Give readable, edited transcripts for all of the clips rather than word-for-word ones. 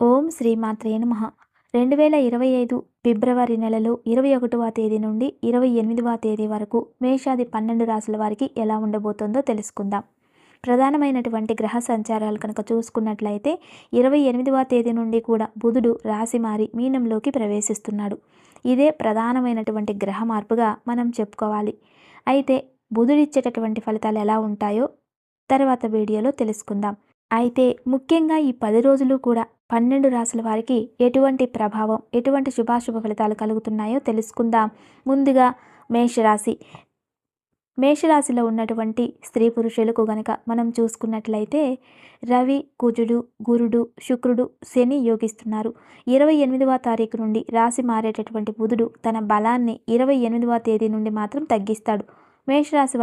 ఓం శ్రీమాత్రే నమః. 2025 ఫిబ్రవరి నెలలో 21వ తేదీ నుండి 28వ తేదీ వరకు మేషాది 12 రాశుల వారికి ఎలా ఉండబోతుందో తెలుసుకుందాం. ప్రధానమైనటువంటి గ్రహ సంచారాలు కనుక చూసుకున్నట్లయితే 28వ తేదీ నుండి కూడా బుధుడు రాశి మారి మీనంలోకి ప్రవేశిస్తున్నాడు. ఇదే ప్రధానమైనటువంటి గ్రహ మార్పుగా మనం చెప్పుకోవాలి. అయితే బుధుడిచ్చేటటువంటి ఫలితాలు ఎలా ఉంటాయో తర్వాత వీడియోలో తెలుసుకుందాం. అయితే ముఖ్యంగా ఈ 10 రోజులు కూడా 12 రాశుల వారికి ఎటువంటి ప్రభావం, ఎటువంటి శుభాశుభ ఫలితాలు కలుగుతున్నాయో తెలుసుకుందాం. ముందుగా మేషరాశి. మేషరాశిలో ఉన్నటువంటి స్త్రీ పురుషులకు గనక మనం చూసుకున్నట్లయితే రవి, కుజుడు, గురుడు, శుక్రుడు, శని యోగిస్తున్నారు. 28వ తారీఖు నుండి రాశి మారేటటువంటి బుధుడు తన బలాన్ని 28వ తేదీ నుండి మాత్రం తగ్గిస్తాడు. మేషరాశి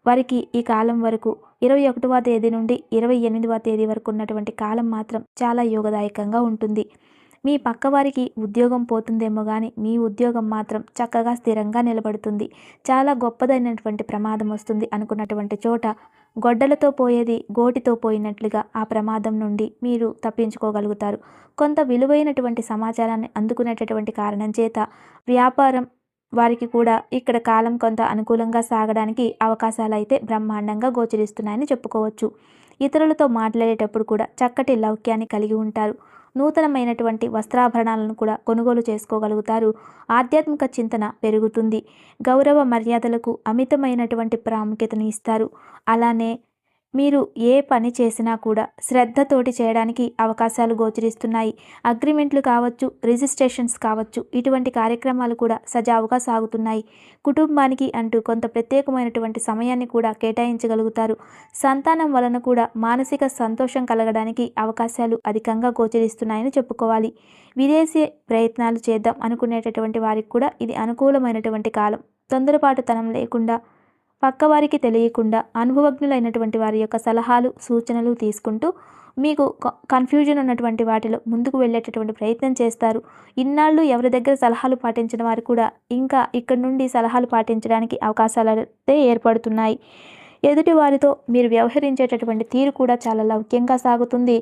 వారికి ఈ కాలం వరకు 21వ తేదీ నుండి 28వ తేదీ వరకు ఉన్నటువంటి కాలం మాత్రం చాలా యోగదాయకంగా ఉంటుంది. మీ పక్కవారికి ఉద్యోగం పోతుందేమో కానీ మీ ఉద్యోగం మాత్రం చక్కగా స్థిరంగా నిలబడుతుంది. చాలా గొప్పదైనటువంటి ప్రమాదం వస్తుంది అనుకున్నటువంటి చోట గొడ్డలతో పోయేది గోటితో పోయినట్లుగా ఆ ప్రమాదం నుండి మీరు తప్పించుకోగలుగుతారు. కొంత విలువైనటువంటి సమాచారాన్ని అందుకునేటటువంటి కారణం చేత వ్యాపారం వారికి కూడా ఇక్కడ కాలం కొంత అనుకూలంగా సాగడానికి అవకాశాలు అయితే బ్రహ్మాండంగా గోచరిస్తున్నాయని చెప్పుకోవచ్చు. ఇతరులతో మాట్లాడేటప్పుడు కూడా చక్కటి లౌక్యాన్ని కలిగి ఉంటారు. నూతనమైనటువంటి వస్త్రాభరణాలను కూడా కొనుగోలు చేసుకోగలుగుతారు. ఆధ్యాత్మిక చింతన పెరుగుతుంది. గౌరవ మర్యాదలకు అమితమైనటువంటి ప్రాముఖ్యతను ఇస్తారు. అలానే మీరు ఏ పని చేసినా కూడా శ్రద్ధతోటి చేయడానికి అవకాశాలు గోచరిస్తున్నాయి. అగ్రిమెంట్లు కావచ్చు, రిజిస్ట్రేషన్స్ కావచ్చు, ఇటువంటి కార్యక్రమాలు కూడా సజావుగా సాగుతున్నాయి. కుటుంబానికి అంటూ కొంత ప్రత్యేకమైనటువంటి సమయాన్ని కూడా కేటాయించగలుగుతారు. సంతానం వలన కూడా మానసిక సంతోషం కలగడానికి అవకాశాలు అధికంగా గోచరిస్తున్నాయని చెప్పుకోవాలి. విదేశీ ప్రయత్నాలు చేద్దాం అనుకునేటటువంటి వారికి కూడా ఇది అనుకూలమైనటువంటి కాలం. తొందరపాటుతనం లేకుండా పక్కవారికి తెలియకుండా అనుభవజ్ఞులైనటువంటి వారి యొక్క సలహాలు, సూచనలు తీసుకుంటూ మీకు కన్ఫ్యూజన్ ఉన్నటువంటి వాటిలో ముందుకు వెళ్ళేటటువంటి ప్రయత్నం చేస్తారు. ఇన్నాళ్ళు ఎవరి దగ్గర సలహాలు పాటించిన వారు కూడా ఇంకా ఇక్కడి నుండి సలహాలు పాటించడానికి అవకాశాలు అయితే ఏర్పడుతున్నాయి. ఎదుటి వారితో మీరు వ్యవహరించేటటువంటి తీరు కూడా చాలా లౌక్యంగా సాగుతుంది.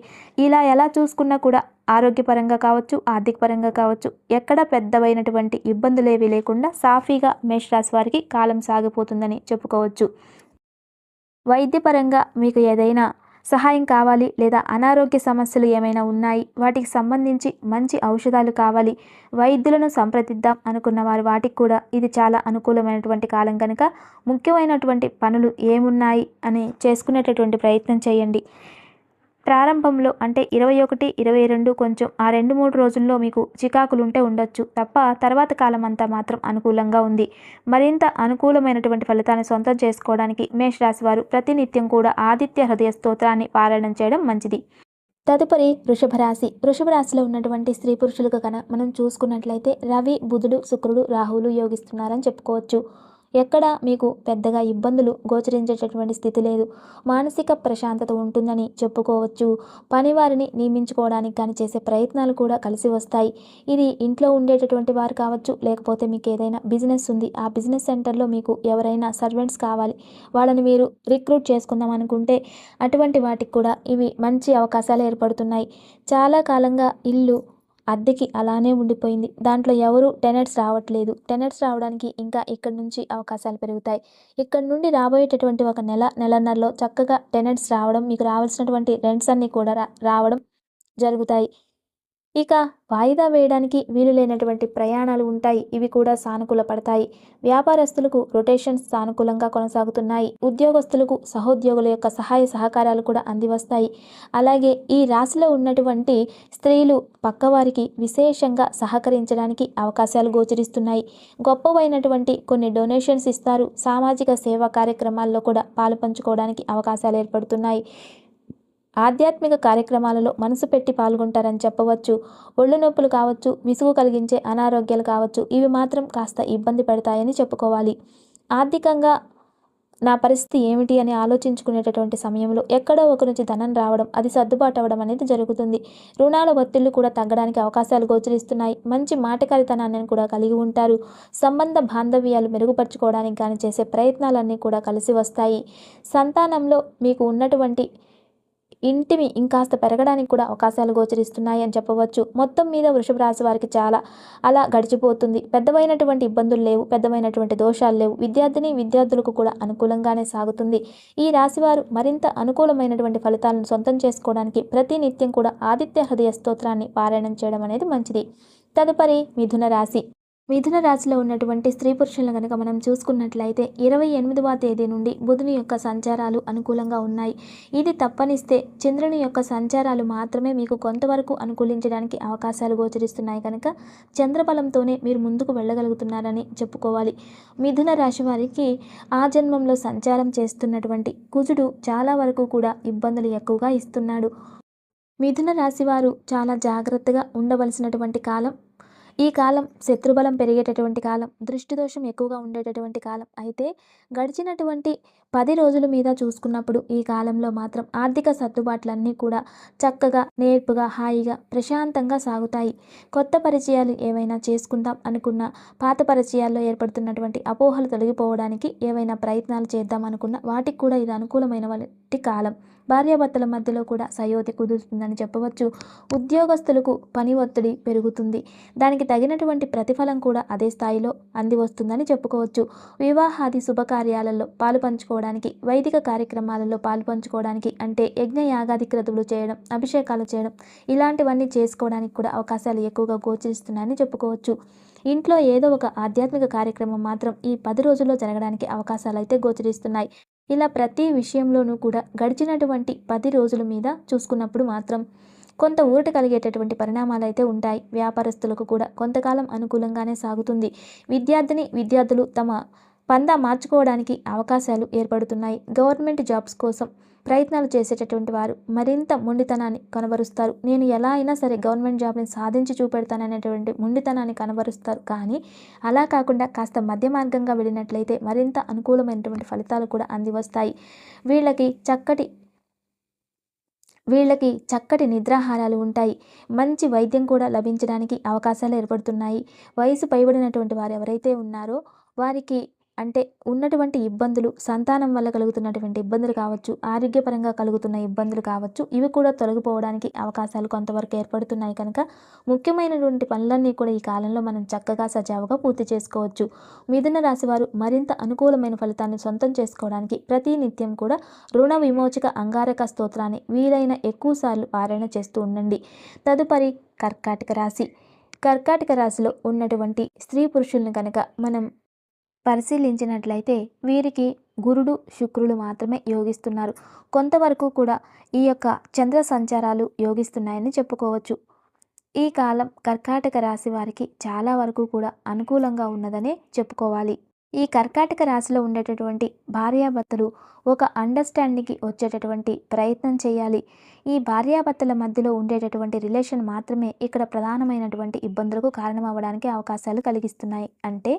ఇలా ఎలా చూసుకున్నా కూడా ఆరోగ్యపరంగా కావచ్చు, ఆర్థికపరంగా కావచ్చు, ఎక్కడ పెద్దవైనటువంటి ఇబ్బందులేవి లేకుండా సాఫీగా మేషరాశి వారికి కాలం సాగిపోతుందని చెప్పుకోవచ్చు. వైద్యపరంగా మీకు ఏదైనా సహాయం కావాలి లేదా అనారోగ్య సమస్యలు ఏమైనా ఉన్నాయి, వాటికి సంబంధించి మంచి ఔషధాలు కావాలి, వైద్యులను సంప్రదిద్దాం అనుకున్న వాటికి కూడా ఇది చాలా అనుకూలమైనటువంటి కాలం కనుక ముఖ్యమైనటువంటి పనులు ఏమున్నాయి అని చేసుకునేటటువంటి ప్రయత్నం చేయండి. ప్రారంభంలో అంటే 21, 22 కొంచెం ఆ 2-3 రోజుల్లో మీకు చికాకులుంటే ఉండొచ్చు తప్ప తర్వాత కాలం అంతా మాత్రం అనుకూలంగా ఉంది. మరింత అనుకూలమైనటువంటి ఫలితాన్ని సొంతం చేసుకోవడానికి మేషరాశి వారు ప్రతినిత్యం కూడా ఆదిత్య హృదయ స్తోత్రాన్ని పారాయణం చేయడం మంచిది. తదుపరి వృషభ రాశి. వృషభ రాశిలో ఉన్నటువంటి స్త్రీ పురుషులకు మనం చూసుకున్నట్లయితే రవి, బుధుడు, శుక్రుడు, రాహువులు యోగిస్తున్నారని చెప్పుకోవచ్చు. ఎక్కడ మీకు పెద్దగా ఇబ్బందులు గోచరించేటటువంటి స్థితి లేదు. మానసిక ప్రశాంతత ఉంటుందని చెప్పుకోవచ్చు. పనివారిని నియమించుకోవడానికి కానీ చేసే ప్రయత్నాలు కూడా కలిసి వస్తాయి. ఇది ఇంట్లో ఉండేటటువంటి వారు కావచ్చు, లేకపోతే మీకు ఏదైనా బిజినెస్ ఉంది, ఆ బిజినెస్ సెంటర్లో మీకు ఎవరైనా సర్వెంట్స్ కావాలి, వాళ్ళని మీరు రిక్రూట్ చేసుకుందాం అనుకుంటే అటువంటి వాటికి కూడా ఇవి మంచి అవకాశాలు ఏర్పడుతున్నాయి. చాలా కాలంగా ఇల్లు అద్దెకి అలానే ఉండిపోయింది. దాంట్లో ఎవరు టెనెంట్స్ రావట్లేదు. టెనెంట్స్ రావడానికి ఇంకా ఇక్కడి నుంచి అవకాశాలు పెరుగుతాయి. ఇక్కడ నుండి రాబోయేటటువంటి ఒక నెలన్నరలో చక్కగా టెనెంట్స్ రావడం, మీకు రావాల్సినటువంటి రెంట్స్ అన్నీ కూడా రావడం జరుగుతాయి. ఇక వాయిదా వేయడానికి వీలు లేనటువంటి ప్రయాణాలు ఉంటాయి. ఇవి కూడా సానుకూల పడతాయి. వ్యాపారస్తులకు రొటేషన్స్ సానుకూలంగా కొనసాగుతున్నాయి. ఉద్యోగస్తులకు సహోద్యోగుల యొక్క సహాయ సహకారాలు కూడా అందివస్తాయి. అలాగే ఈ రాశిలో ఉన్నటువంటి స్త్రీలు పక్కవారికి విశేషంగా సహకరించడానికి అవకాశాలు గోచరిస్తున్నాయి. గొప్పవైనటువంటి కొన్ని డొనేషన్స్ ఇస్తారు. సామాజిక సేవా కార్యక్రమాల్లో కూడా పాలు పంచుకోవడానికి అవకాశాలు ఏర్పడుతున్నాయి. ఆధ్యాత్మిక కార్యక్రమాలలో మనసు పెట్టి పాల్గొంటారని చెప్పవచ్చు. ఒళ్ళు నొప్పులు కావచ్చు, విసుగు కలిగించే అనారోగ్యాలు కావచ్చు, ఇవి మాత్రం కాస్త ఇబ్బంది పెడతాయని చెప్పుకోవాలి. ఆర్థికంగా నా పరిస్థితి ఏమిటి అని ఆలోచించుకునేటటువంటి సమయంలో ఎక్కడో ఒక నుంచి ధనం రావడం, అది సర్దుబాటు అవ్వడం అనేది జరుగుతుంది. రుణాల ఒత్తిళ్లు కూడా తగ్గడానికి అవకాశాలు గోచరిస్తున్నాయి. మంచి మాటకారితనాన్ని కూడా కలిగి ఉంటారు. సంబంధ బాంధవ్యాలు మెరుగుపరుచుకోవడానికి కానీ చేసే ప్రయత్నాలన్నీ కూడా కలిసి వస్తాయి. సంతానంలో మీకు ఉన్నటువంటి ఇంటిమి ఇంకాస్త పెరగడానికి కూడా అవకాశాలు గోచరిస్తున్నాయి అని చెప్పవచ్చు. మొత్తం మీద వృషభ రాశి వారికి చాలా అలా గడిచిపోతుంది. పెద్దవైనటువంటి ఇబ్బందులు లేవు, పెద్దవైనటువంటి దోషాలు లేవు. విద్యార్థులకు కూడా అనుకూలంగానే సాగుతుంది. ఈ రాశివారు మరింత అనుకూలమైనటువంటి ఫలితాలను సొంతం చేసుకోవడానికి ప్రతినిత్యం కూడా ఆదిత్య హృదయ స్తోత్రాన్ని పారాయణం చేయడం అనేది మంచిది. తదుపరి మిథున రాశి. మిథున రాశిలో ఉన్నటువంటి స్త్రీ పురుషులను కనుక మనం చూసుకున్నట్లయితే 28వ తేదీ నుండి బుధుని యొక్క సంచారాలు అనుకూలంగా ఉన్నాయి. ఇది తప్పనిస్తే చంద్రుని యొక్క సంచారాలు మాత్రమే మీకు కొంతవరకు అనుకూలించడానికి అవకాశాలు గోచరిస్తున్నాయి కనుక చంద్రబలంతోనే మీరు ముందుకు వెళ్ళగలుగుతున్నారని చెప్పుకోవాలి. మిథున రాశి వారికి ఆ జన్మంలో సంచారం చేస్తున్నటువంటి కుజుడు చాలా వరకు కూడా ఇబ్బందులు ఎక్కువగా ఇస్తున్నాడు. మిథున రాశి వారు చాలా జాగ్రత్తగా ఉండవలసినటువంటి కాలం. ఈ కాలం శత్రుబలం పెరిగేటటువంటి కాలం, దృష్టి దోషం ఎక్కువగా ఉండేటటువంటి కాలం. అయితే గడిచినటువంటి 10 రోజుల మీద చూసుకున్నప్పుడు ఈ కాలంలో మాత్రం ఆర్థిక సర్దుబాట్లన్నీ కూడా చక్కగా, నేర్పుగా, హాయిగా, ప్రశాంతంగా సాగుతాయి. కొత్త పరిచయాలు ఏవైనా చేసుకుందాం అనుకున్నా, పాత పరిచయాల్లో ఏర్పడుతున్నటువంటి అపోహలు తొలగిపోవడానికి ఏవైనా ప్రయత్నాలు చేద్దాం అనుకున్నా వాటికి కూడా ఇది అనుకూలమైనటువంటి కాలం. భార్యాభర్తల మధ్యలో కూడా సయోధ్య కుదురుతుందని చెప్పవచ్చు. ఉద్యోగస్తులకు పని ఒత్తిడి పెరుగుతుంది. దానికి తగినటువంటి ప్రతిఫలం కూడా అదే స్థాయిలో అంది వస్తుందని చెప్పుకోవచ్చు. వివాహాది శుభకార్యాలలో పాలు పంచుకోవడానికి, వైదిక కార్యక్రమాలలో పాలు పంచుకోవడానికి అంటే యజ్ఞ యాగాది క్రతువులు చేయడం, అభిషేకాలు చేయడం ఇలాంటివన్నీ చేసుకోవడానికి కూడా అవకాశాలు ఎక్కువగా గోచరిస్తున్నాయని చెప్పుకోవచ్చు. ఇంట్లో ఏదో ఒక ఆధ్యాత్మిక కార్యక్రమం మాత్రం ఈ 10 రోజుల్లో జరగడానికి అవకాశాలు అయితే గోచరిస్తున్నాయి. ఇలా ప్రతి విషయంలోనూ కూడా గడిచినటువంటి 10 రోజుల మీద చూసుకున్నప్పుడు మాత్రం కొంత ఊరట కలిగేటటువంటి పరిణామాలు అయితే ఉంటాయి. వ్యాపారస్తులకు కూడా కొంతకాలం అనుకూలంగానే సాగుతుంది. విద్యార్థులు తమ పందా మార్చుకోవడానికి అవకాశాలు ఏర్పడుతున్నాయి. గవర్నమెంట్ జాబ్స్ కోసం ప్రయత్నాలు చేసేటటువంటి వారు మరింత మొండితనాన్ని కనబరుస్తారు. నేను ఎలా అయినా సరే గవర్నమెంట్ జాబ్ని సాధించి చూపెడతాననేటువంటి మొండితనాన్ని కనబరుస్తారు. కానీ అలా కాకుండా కాస్త మధ్య మార్గంగా వెళ్ళినట్లయితే మరింత అనుకూలమైనటువంటి ఫలితాలు కూడా అంది వస్తాయి. వీళ్ళకి చక్కటి నిద్రాహారాలు ఉంటాయి. మంచి వైద్యం కూడా లభించడానికి అవకాశాలు ఏర్పడుతున్నాయి. వయసు పైబడినటువంటి వారు ఎవరైతే ఉన్నారో వారికి అంటే ఉన్నటువంటి ఇబ్బందులు, సంతానం వల్ల కలుగుతున్నటువంటి ఇబ్బందులు కావచ్చు, ఆరోగ్యపరంగా కలుగుతున్న ఇబ్బందులు కావచ్చు, ఇవి కూడా తొలగిపోవడానికి అవకాశాలు కొంతవరకు ఏర్పడుతున్నాయి కనుక ముఖ్యమైనటువంటి పనులన్నీ కూడా ఈ కాలంలో మనం చక్కగా సజావుగా పూర్తి చేసుకోవచ్చు. మిథున రాశి వారు మరింత అనుకూలమైన ఫలితాన్ని సొంతం చేసుకోవడానికి ప్రతినిత్యం కూడా రుణ విమోచక అంగారక స్తోత్రాన్ని వీలైన ఎక్కువ సార్లు పారాయణ చేస్తూ ఉండండి. తదుపరి కర్కాటక రాశి. కర్కాటక రాశిలో ఉన్నటువంటి స్త్రీ పురుషులను కనుక మనం పరిశీలించినట్లయితే వీరికి గురుడు, శుక్రులు మాత్రమే యోగిస్తున్నారు. కొంతవరకు కూడా ఈ యొక్క చంద్ర సంచారాలు యోగిస్తున్నాయని చెప్పుకోవచ్చు. ఈ కాలం కర్కాటక రాశి వారికి చాలా వరకు కూడా అనుకూలంగా ఉన్నదనే చెప్పుకోవాలి. ఈ కర్కాటక రాశిలో ఉండేటటువంటి భార్యాభర్తలు ఒక అండర్స్టాండింగ్కి వచ్చేటటువంటి ప్రయత్నం చేయాలి. ఈ భార్యాభర్తల మధ్యలో ఉండేటటువంటి రిలేషన్ మాత్రమే ఇక్కడ ప్రధానమైనటువంటి ఇబ్బందులకు కారణం అవ్వడానికి అవకాశాలు కలిగిస్తున్నాయి. అంటే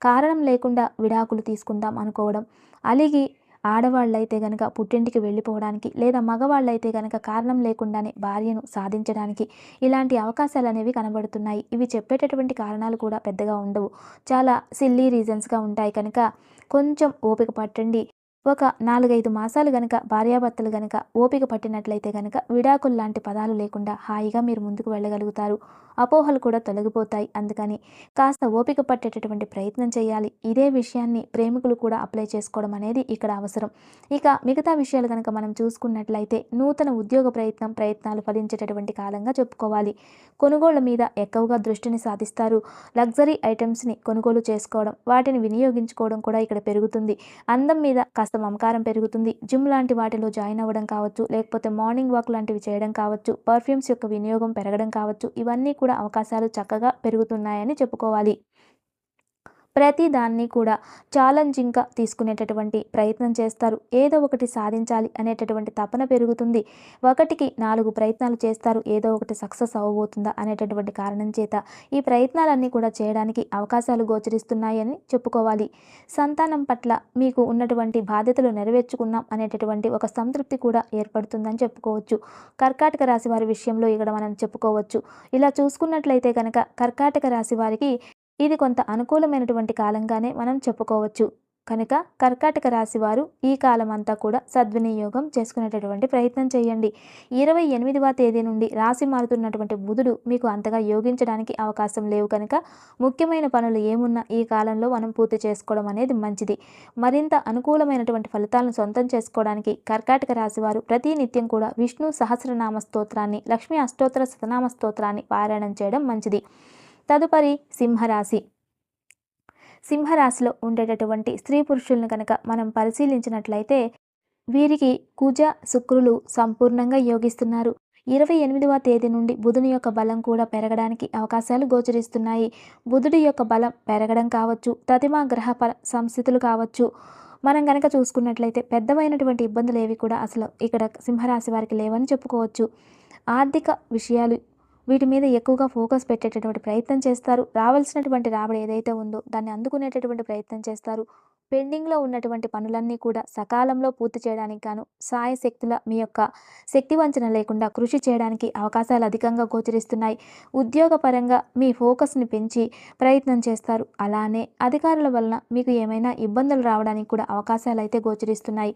కారణం లేకుండా విడాకులు తీసుకుందాం అనుకోవడం, అలిగి ఆడవాళ్ళైతే గనక పుట్టింటికి వెళ్ళిపోవడానికి, లేదా మగవాళ్ళైతే గనక కారణం లేకుండానే భార్యను సాధించడానికి ఇలాంటి అవకాశాలు అనేవి కనబడుతున్నాయి. ఇవి చెప్పేటటువంటి కారణాలు కూడా పెద్దగా ఉండవు. చాలా సిల్లీ రీజన్స్గా ఉంటాయి కనుక కొంచెం ఓపిక పట్టండి. ఒక 4-5 మాసాలు గనక భార్యాభర్తలు గనక ఓపిక పట్టినట్లయితే గనక విడాకులు లాంటి పదాలు లేకుండా హాయిగా మీరు ముందుకు వెళ్ళగలుగుతారు. అపోహలు కూడా తొలగిపోతాయి. అందుకని కాస్త ఓపిక పట్టేటటువంటి ప్రయత్నం చేయాలి. ఇదే విషయాన్ని ప్రేమికులు కూడా అప్లై చేసుకోవడం అనేది ఇక్కడ అవసరం. ఇక మిగతా విషయాలు కనుక మనం చూసుకున్నట్లయితే నూతన ఉద్యోగ ప్రయత్నాలు ఫలించేటటువంటి కాలంగా చెప్పుకోవాలి. కొనుగోళ్ల మీద ఎక్కువగా దృష్టిని సాధిస్తారు. లగ్జరీ ఐటమ్స్ని కొనుగోలు చేసుకోవడం, వాటిని వినియోగించుకోవడం కూడా ఇక్కడ పెరుగుతుంది. అందం మీద కాస్త మమకారం పెరుగుతుంది. జిమ్ లాంటి వాటిలో జాయిన్ అవ్వడం కావచ్చు, లేకపోతే మార్నింగ్ వాక్ లాంటివి చేయడం కావచ్చు, పర్ఫ్యూమ్స్ యొక్క వినియోగం పెరగడం కావచ్చు, ఇవన్నీ కూడా అవకాశాలు చక్కగా పెరుగుతున్నాయని చెప్పుకోవాలి. ప్రతి దాన్ని కూడా ఛాలెంజింగ్‌గా తీసుకునేటటువంటి ప్రయత్నం చేస్తారు. ఏదో ఒకటి సాధించాలి అనేటటువంటి తపన పెరుగుతుంది. ఒకటికి 4 ప్రయత్నాలు చేస్తారు. ఏదో ఒకటి సక్సెస్ అవ్వబోతుందా అనేటటువంటి కారణం చేత ఈ ప్రయత్నాలన్నీ కూడా చేయడానికి అవకాశాలు గోచరిస్తున్నాయని చెప్పుకోవాలి. సంతానం పట్ల మీకు ఉన్నటువంటి బాధ్యతలు నెరవేర్చుకున్నాం అనేటటువంటి ఒక సంతృప్తి కూడా ఏర్పడుతుందని చెప్పుకోవచ్చు. కర్కాటక రాశి వారి విషయంలో ఇక్కడ మనం చెప్పుకోవచ్చు. ఇలా చూసుకున్నట్లయితే కనుక కర్కాటక రాశి వారికి ఇది కొంత అనుకూలమైనటువంటి కాలంగానే మనం చెప్పుకోవచ్చు. కనుక కర్కాటక రాశి వారు ఈ కాలం అంతా కూడా సద్వినియోగం చేసుకునేటటువంటి ప్రయత్నం చేయండి. 28వ తేదీ నుండి రాశి మారుతున్నటువంటి బుధుడు మీకు అంతగా యోగించడానికి అవకాశం లేవు కనుక ముఖ్యమైన పనులు ఏమున్నా ఈ కాలంలో మనం పూర్తి చేసుకోవడం అనేది మంచిది. మరింత అనుకూలమైనటువంటి ఫలితాలను సొంతం చేసుకోవడానికి కర్కాటక రాశి వారు ప్రతి నిత్యం కూడా విష్ణు సహస్రనామ స్తోత్రాన్ని, లక్ష్మీ అష్టోత్తర శతనామ స్తోత్రాన్ని పారాయణం చేయడం మంచిది. తదుపరి సింహరాశి. సింహరాశిలో ఉండేటటువంటి స్త్రీ పురుషులను కనుక మనం పరిశీలించినట్లయితే వీరికి కుజ శుక్రులు సంపూర్ణంగా యోగిస్తున్నారు. 28వ తేదీ నుండి బుధుని యొక్క బలం కూడా పెరగడానికి అవకాశాలు గోచరిస్తున్నాయి. బుధుడి యొక్క బలం పెరగడం కావచ్చు, తదిమా గ్రహ సంస్థితులు కావచ్చు. మనం కనుక చూసుకున్నట్లయితే పెద్దవైనటువంటి ఇబ్బందులు ఏవి కూడా అసలు ఇక్కడ సింహరాశి వారికి లేవని చెప్పుకోవచ్చు. ఆర్థిక విషయాలు వీటి మీద ఎక్కువగా ఫోకస్ పెట్టేటటువంటి ప్రయత్నం చేస్తారు. రావాల్సినటువంటి రాబడి ఏదైతే ఉందో దాన్ని అందుకునేటటువంటి ప్రయత్నం చేస్తారు. పెండింగ్లో ఉన్నటువంటి పనులన్నీ కూడా సకాలంలో పూర్తి చేయడానికి గాను సాయశక్తుల మీ యొక్క శక్తి వంచన లేకుండా కృషి చేయడానికి అవకాశాలు అధికంగా గోచరిస్తున్నాయి. ఉద్యోగపరంగా మీ ఫోకస్ని పెంచి ప్రయత్నం చేస్తారు. అలానే అధికారుల వలన మీకు ఏమైనా ఇబ్బందులు రావడానికి కూడా అవకాశాలు అయితే గోచరిస్తున్నాయి.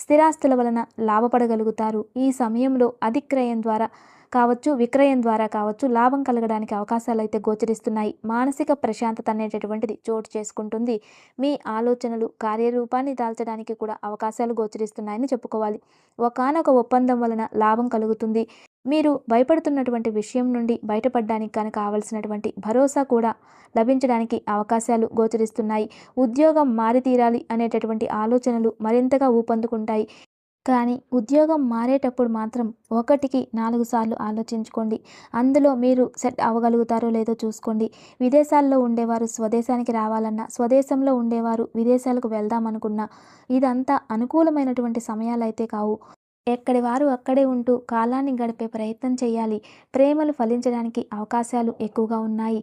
స్థిరాస్తుల వలన లాభపడగలుగుతారు. ఈ సమయంలో అధిక్రయం ద్వారా కావచ్చు, విక్రయం ద్వారా కావచ్చు లాభం కలగడానికి అవకాశాలు అయితే గోచరిస్తున్నాయి. మానసిక ప్రశాంతత అనేటటువంటిది చోటు చేసుకుంటుంది. మీ ఆలోచనలు కార్యరూపాన్ని దాల్చడానికి కూడా అవకాశాలు గోచరిస్తున్నాయని చెప్పుకోవాలి. ఒకానొక ఒప్పందం వలన లాభం కలుగుతుంది. మీరు భయపడుతున్నటువంటి విషయం నుండి బయటపడడానికి కనుక కావలసినటువంటి భరోసా కూడా లభించడానికి అవకాశాలు గోచరిస్తున్నాయి. ఉద్యోగం మారితీరాలి అనేటటువంటి ఆలోచనలు మరింతగా ఊపందుకుంటాయి. కానీ ఉద్యోగం మారేటప్పుడు మాత్రం 1కి 4 సార్లు ఆలోచించుకోండి. అందులో మీరు సెట్ అవ్వగలుగుతారో లేదో చూసుకోండి. విదేశాల్లో ఉండేవారు స్వదేశానికి రావాలన్నా, స్వదేశంలో ఉండేవారు విదేశాలకు వెళ్దామనుకున్నా ఇదంతా అనుకూలమైనటువంటి సమయాలైతే కావు. ఎక్కడి వారు అక్కడే ఉంటూ కాలాన్ని గడిపే ప్రయత్నం చేయాలి. ప్రేమలు ఫలించడానికి అవకాశాలు ఎక్కువగా ఉన్నాయి.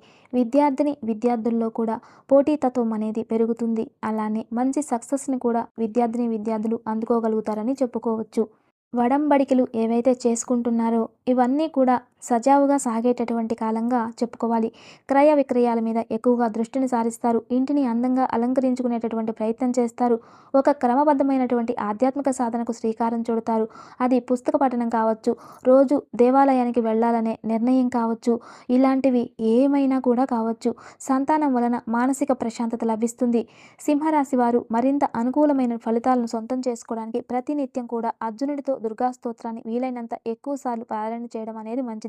విద్యార్థుల్లో కూడా పోటీతత్వం అనేది పెరుగుతుంది. అలానే మంచి సక్సెస్ని కూడా విద్యార్థులు అందుకోగలుగుతారని చెప్పుకోవచ్చు. వడంబడికలు ఏవైతే చేసుకుంటున్నారో ఇవన్నీ కూడా సజావుగా సాగేటటువంటి కాలంగా చెప్పుకోవాలి. క్రయ విక్రయాల మీద ఎక్కువగా దృష్టిని సారిస్తారు. ఇంటిని అందంగా అలంకరించుకునేటటువంటి ప్రయత్నం చేస్తారు. ఒక క్రమబద్ధమైనటువంటి ఆధ్యాత్మిక సాధనకు శ్రీకారం చుడతారు. అది పుస్తక పఠనం కావచ్చు, రోజు దేవాలయానికి వెళ్ళాలనే నిర్ణయం కావచ్చు, ఇలాంటివి ఏమైనా కూడా కావచ్చు. సంతానం వలన మానసిక ప్రశాంతత లభిస్తుంది. సింహరాశి వారు మరింత అనుకూలమైన ఫలితాలను సొంతం చేసుకోవడానికి ప్రతినిత్యం కూడా అర్జునుడితో దుర్గా స్తోత్రాన్ని వీలైనంత ఎక్కువ సార్లు పారాయణ చేయడం అనేది మంచిది.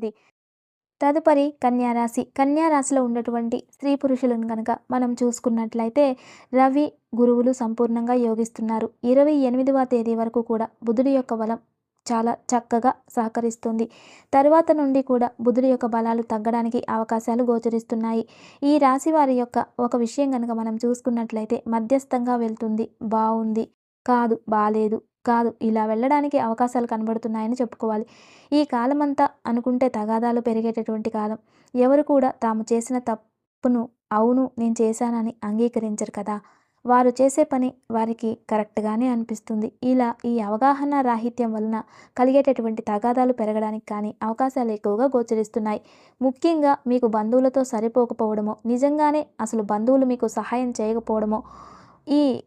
తదుపరి కన్యారాశి. కన్యారాశిలో ఉన్నటువంటి స్త్రీ పురుషులను కనుక మనం చూసుకున్నట్లయితే రవి గురువులు సంపూర్ణంగా యోగిస్తున్నారు. 28వ తేదీ వరకు కూడా బుధుడి యొక్క బలం చాలా చక్కగా సహకరిస్తుంది. తరువాత నుండి కూడా బుధుడి యొక్క బలాలు తగ్గడానికి అవకాశాలు గోచరిస్తున్నాయి. ఈ రాశి వారి యొక్క ఒక విషయం కనుక మనం చూసుకున్నట్లయితే మధ్యస్థంగా వెళ్తుంది. బాగుంది కాదు, బాలేదు కాదు, ఇలా వెళ్ళడానికి అవకాశాలు కనబడుతున్నాయని చెప్పుకోవాలి. ఈ కాలమంతా అనుకుంటే తగాదాలు పెరిగేటటువంటి కాలం. ఎవరు కూడా తాము చేసిన తప్పును అవును నేను చేశానని అంగీకరించరు కదా. వారు చేసే పని వారికి కరెక్ట్గానే అనిపిస్తుంది. ఇలా ఈ అవగాహన రాహిత్యం వలన కలిగేటటువంటి తగాదాలు పెరగడానికి కానీ అవకాశాలు ఎక్కువగా గోచరిస్తున్నాయి. ముఖ్యంగా మీకు బంధువులతో సరిపోకపోవడమో, నిజంగానే అసలు బంధువులు మీకు సహాయం చేయకపోవడమో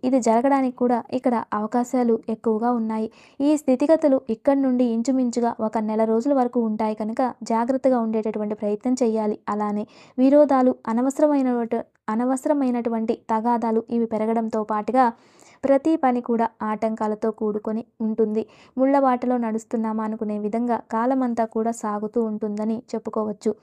ఇది జరగడానికి కూడా ఇక్కడ అవకాశాలు ఎక్కువగా ఉన్నాయి. ఈ స్థితిగతులు ఇక్కడి నుండి ఇంచుమించుగా ఒక నెల రోజుల వరకు ఉంటాయి కనుక జాగ్రత్తగా ఉండేటటువంటి ప్రయత్నం చేయాలి. అలానే విరోధాలు, అనవసరమైనటువంటి తగాదాలు ఇవి పెరగడంతో పాటుగా ప్రతి పని కూడా ఆటంకాలతో కూడుకొని ఉంటుంది. ముళ్ళబాటలో నడుస్తున్నామా అనుకునే విధంగా కాలమంతా కూడా సాగుతూ ఉంటుందని చెప్పుకోవచ్చు.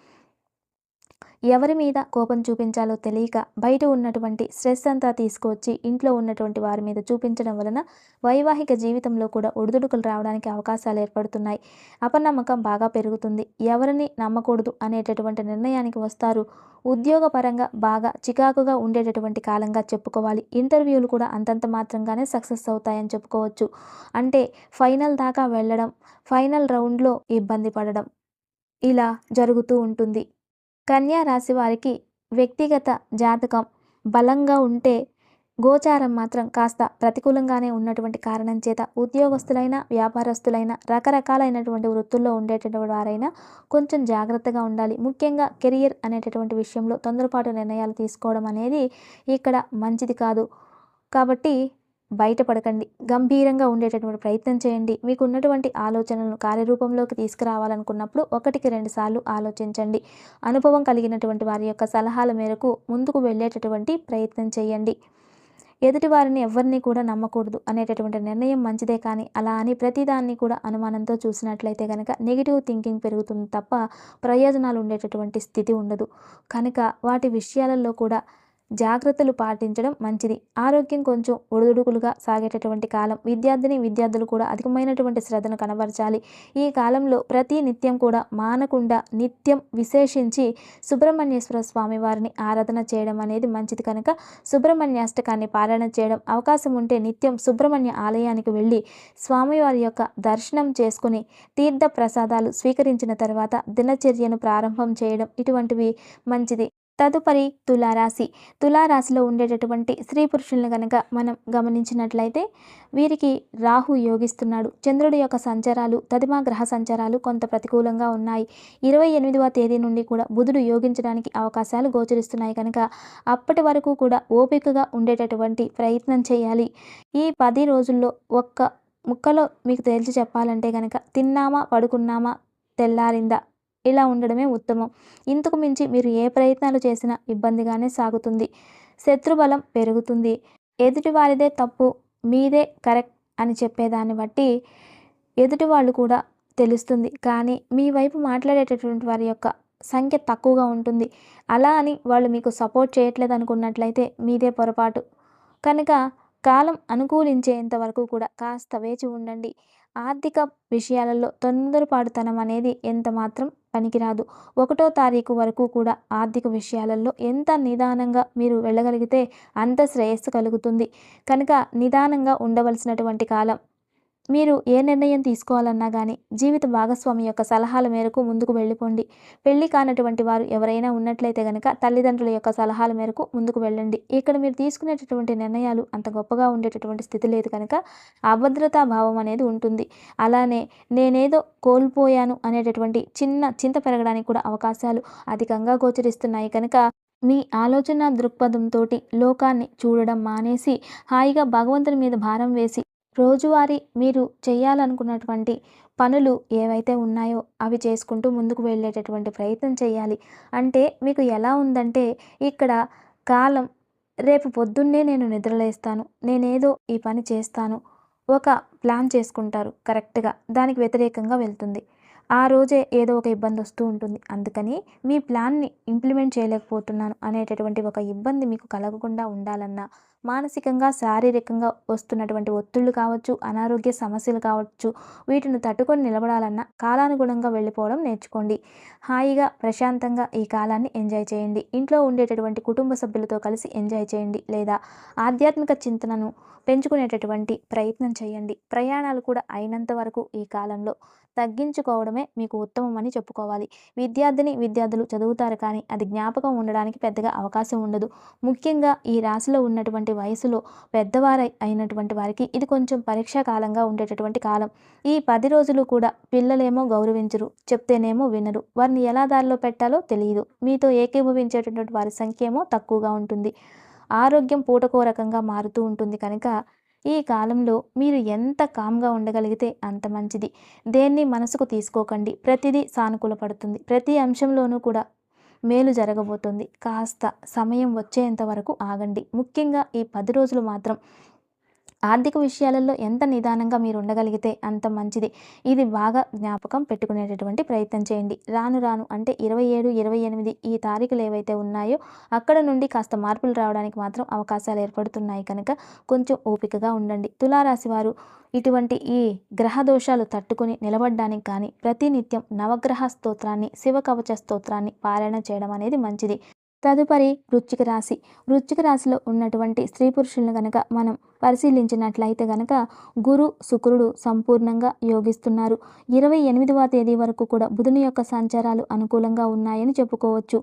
ఎవరి మీద కోపం చూపించాలో తెలియక బయట ఉన్నటువంటి స్ట్రెస్ అంతా తీసుకొచ్చి ఇంట్లో ఉన్నటువంటి వారి మీద చూపించడం వలన వైవాహిక జీవితంలో కూడా ఒడిదుడుకులు రావడానికి అవకాశాలు ఏర్పడుతున్నాయి. అపనమ్మకం బాగా పెరుగుతుంది. ఎవరిని నమ్మకూడదు అనేటటువంటి నిర్ణయానికి వస్తారు. ఉద్యోగపరంగా బాగా చికాకుగా ఉండేటటువంటి కాలంగా చెప్పుకోవాలి. ఇంటర్వ్యూలు కూడా అంతంత మాత్రంగానే సక్సెస్ అవుతాయని చెప్పుకోవచ్చు. అంటే ఫైనల్ దాకా వెళ్ళడం, ఫైనల్ రౌండ్లో ఇబ్బంది పడడం ఇలా జరుగుతూ ఉంటుంది. కన్యా రాశి వారికి వ్యక్తిగత జాతకం బలంగా ఉంటే గోచారం మాత్రం కాస్త ప్రతికూలంగానే ఉన్నటువంటి కారణం చేత ఉద్యోగస్తులైనా వ్యాపారస్తులైనా రకరకాలైనటువంటి వృత్తుల్లో ఉండేటటువంటి వారైనా కొంచెం జాగ్రత్తగా ఉండాలి. ముఖ్యంగా కెరియర్ అనేటటువంటి విషయంలో తొందరపాటు నిర్ణయాలు తీసుకోవడం అనేది ఇక్కడ మంచిది కాదు. కాబట్టి బయటపడకండి. గంభీరంగా ఉండేటటువంటి ప్రయత్నం చేయండి. మీకు ఉన్నటువంటి ఆలోచనలను కార్యరూపంలోకి తీసుకురావాలనుకున్నప్పుడు 1కి 2 సార్లు ఆలోచించండి. అనుభవం కలిగినటువంటి వారి యొక్క సలహాల మేరకు ముందుకు వెళ్ళేటటువంటి ప్రయత్నం చేయండి. ఎదుటివారిని ఎవరిని కూడా నమ్మకూడదు అనేటటువంటి నిర్ణయం మంచిదే, కానీ అలా అని ప్రతిదాన్ని కూడా అనుమానంతో చూసినట్లయితే కనుక నెగిటివ్ థింకింగ్ పెరుగుతుంది తప్ప ప్రయోజనాలు ఉండేటటువంటి స్థితి ఉండదు. కనుక వాటి విషయాలలో కూడా జాగ్రత్తలు పాటించడం మంచిది. ఆరోగ్యం కొంచెం ఒడిదుడుకులుగా సాగేటటువంటి కాలం. విద్యార్థులు కూడా అధికమైనటువంటి శ్రద్ధను కనబరచాలి. ఈ కాలంలో ప్రతి నిత్యం కూడా మానకుండా నిత్యం విశేషించి సుబ్రహ్మణ్యేశ్వర స్వామి వారిని ఆరాధన చేయడం అనేది మంచిది. కనుక సుబ్రహ్మణ్యాష్టకాన్ని పారాయణ చేయడం, అవకాశం ఉంటే నిత్యం సుబ్రహ్మణ్య ఆలయానికి వెళ్ళి స్వామివారి యొక్క దర్శనం చేసుకుని తీర్థ ప్రసాదాలు స్వీకరించిన తర్వాత దినచర్యను ప్రారంభం చేయడం ఇటువంటివి మంచిది. తదుపరి తులారాశి. తులారాశిలో ఉండేటటువంటి స్త్రీ పురుషులను కనుక మనం గమనించినట్లయితే వీరికి రాహు యోగిస్తున్నాడు. చంద్రుడి యొక్క సంచారాలు, తదిమా గ్రహ సంచారాలు కొంత ప్రతికూలంగా ఉన్నాయి. 28వ తేదీ నుండి కూడా బుధుడు యోగించడానికి అవకాశాలు గోచరిస్తున్నాయి. కనుక అప్పటి వరకు కూడా ఓపికగా ఉండేటటువంటి ప్రయత్నం చేయాలి. ఈ 10 రోజుల్లో ఒక్క ముక్కలో మీకు తేల్చి చెప్పాలంటే కనుక తిన్నామా పడుకున్నామా తెల్లారిందా ఇలా ఉండడమే ఉత్తమం. ఇంతకు మించి మీరు ఏ ప్రయత్నాలు చేసినా ఇబ్బందిగానే సాగుతుంది. శత్రుబలం పెరుగుతుంది. ఎదుటివారిదే తప్పు, మీదే కరెక్ట్ అని చెప్పేదాన్ని బట్టి ఎదుటివాళ్ళు కూడా తెలుస్తుంది. కానీ మీ వైపు మాట్లాడేటటువంటి వారి యొక్క సంఖ్య తక్కువగా ఉంటుంది. అలా అని వాళ్ళు మీకు సపోర్ట్ చేయట్లేదు అనుకున్నట్లయితే మీదే పొరపాటు. కనుక కాలం అనుకూలించేంత వరకు కూడా కాస్త వేచి ఉండండి. ఆర్థిక విషయాలలో తొందరపాటుతనం అనేది ఎంత మాత్రం పనికిరాదు. 1వ తారీఖు వరకు కూడా ఆర్థిక విషయాలలో ఎంత నిదానంగా మీరు వెళ్ళగలిగితే అంత శ్రేయస్సు కలుగుతుంది. కనుక నిదానంగా ఉండవలసినటువంటి కాలం. మీరు ఏ నిర్ణయం తీసుకోవాలన్నా కానీ జీవిత భాగస్వామి యొక్క సలహాల మేరకు ముందుకు వెళ్ళిపోండి. పెళ్లి కానటువంటి వారు ఎవరైనా ఉన్నట్లయితే కనుక తల్లిదండ్రుల యొక్క సలహాల మేరకు ముందుకు వెళ్ళండి. ఇక్కడ మీరు తీసుకునేటటువంటి నిర్ణయాలు అంత గొప్పగా ఉండేటటువంటి స్థితి లేదు. కనుక అభద్రతా భావం అనేది ఉంటుంది. అలానే నేనేదో కోల్పోయాను అనేటటువంటి చిన్న చింత పెరగడానికి కూడా అవకాశాలు అధికంగా గోచరిస్తున్నాయి. కనుక మీ ఆలోచన దృక్పథంతో లోకాన్ని చూడడం మానేసి హాయిగా భగవంతుని మీద భారం వేసి రోజువారీ మీరు చేయాలనుకున్నటువంటి పనులు ఏవైతే ఉన్నాయో అవి చేసుకుంటూ ముందుకు వెళ్ళేటటువంటి ప్రయత్నం చేయాలి. అంటే మీకు ఎలా ఉందంటే ఇక్కడ కాలం రేపు పొద్దున్నే నేను నిద్రలేస్తాను, నేనేదో ఈ పని చేస్తాను, ఒక ప్లాన్ చేసుకుంటారు కరెక్ట్గా, దానికి వ్యతిరేకంగా వెళ్తుంది. ఆ రోజే ఏదో ఒక ఇబ్బంది వస్తూ ఉంటుంది. అందుకని మీ ప్లాన్ని ఇంప్లిమెంట్ చేయలేకపోతున్నాను అనేటటువంటి ఒక ఇబ్బంది మీకు కలగకుండా ఉండాలన్నా, మానసికంగా శారీరకంగా వస్తున్నటువంటి ఒత్తిళ్లు కావచ్చు, అనారోగ్య సమస్యలు కావచ్చు, వీటిని తట్టుకొని నిలబడాలన్నా కాలానుగుణంగా వెళ్ళిపోవడం నేర్చుకోండి. హాయిగా ప్రశాంతంగా ఈ కాలాన్ని ఎంజాయ్ చేయండి. ఇంట్లో ఉండేటటువంటి కుటుంబ సభ్యులతో కలిసి ఎంజాయ్ చేయండి. లేదా ఆధ్యాత్మిక చింతనను పెంచుకునేటటువంటి ప్రయత్నం చేయండి. ప్రయాణాలు కూడా అయినంత వరకు ఈ కాలంలో తగ్గించుకోవడమే మీకు ఉత్తమం అని చెప్పుకోవాలి. విద్యార్థులు చదువుతారు, కానీ అది జ్ఞాపకం ఉండడానికి పెద్దగా అవకాశం ఉండదు. ముఖ్యంగా ఈ రాశిలో ఉన్నటువంటి వయసులో పెద్దవారు అయినటువంటి వారికి ఇది కొంచెం పరీక్షా కాలంగా ఉండేటటువంటి కాలం. ఈ 10 రోజులు కూడా పిల్లలేమో గౌరవించరు, చెప్తేనేమో వినరు, వారిని ఎలా దారిలో పెట్టాలో తెలియదు. మీతో ఏకీభవించేటటువంటి వారి సంఖ్య ఏమో తక్కువగా ఉంటుంది. ఆరోగ్యం పూటకో రకంగా మారుతూ ఉంటుంది. కనుక ఈ కాలంలో మీరు ఎంత కామ్గా ఉండగలిగితే అంత మంచిది. దేన్ని మనసుకు తీసుకోకండి. ప్రతిదీ సానుకూల పడుతుంది. ప్రతి అంశంలోనూ కూడా మేలు జరగబోతుంది. కాస్త సమయం వచ్చేంత వరకు ఆగండి. ముఖ్యంగా ఈ 10 రోజులు మాత్రం ఆర్థిక విషయాలలో ఎంత నిదానంగా మీరు ఉండగలిగితే అంత మంచిది. ఇది బాగా జ్ఞాపకం పెట్టుకునేటటువంటి ప్రయత్నం చేయండి. రాను రాను అంటే 27, 28 ఈ తారీఖులు ఏవైతే ఉన్నాయో అక్కడ నుండి కాస్త మార్పులు రావడానికి మాత్రం అవకాశాలు ఏర్పడుతున్నాయి కనుక కొంచెం ఓపికగా ఉండండి. తులారాశి వారు ఇటువంటి ఈ గ్రహ దోషాలు తట్టుకుని నిలబడడానికి కానీ ప్రతినిత్యం నవగ్రహ స్తోత్రాన్ని, శివ కవచ స్తోత్రాన్ని పారాయణ చేయడం అనేది మంచిది. తదుపరి వృశ్చిక రాశి. వృశ్చిక రాశిలో ఉన్నటువంటి స్త్రీ పురుషులను గనక మనం పరిశీలించినట్లయితే గనక గురు, శుక్రుడు సంపూర్ణంగా యోగిస్తున్నారు. 28వ తేదీ వరకు కూడా బుధుని యొక్క సంచారాలు అనుకూలంగా ఉన్నాయని చెప్పుకోవచ్చు.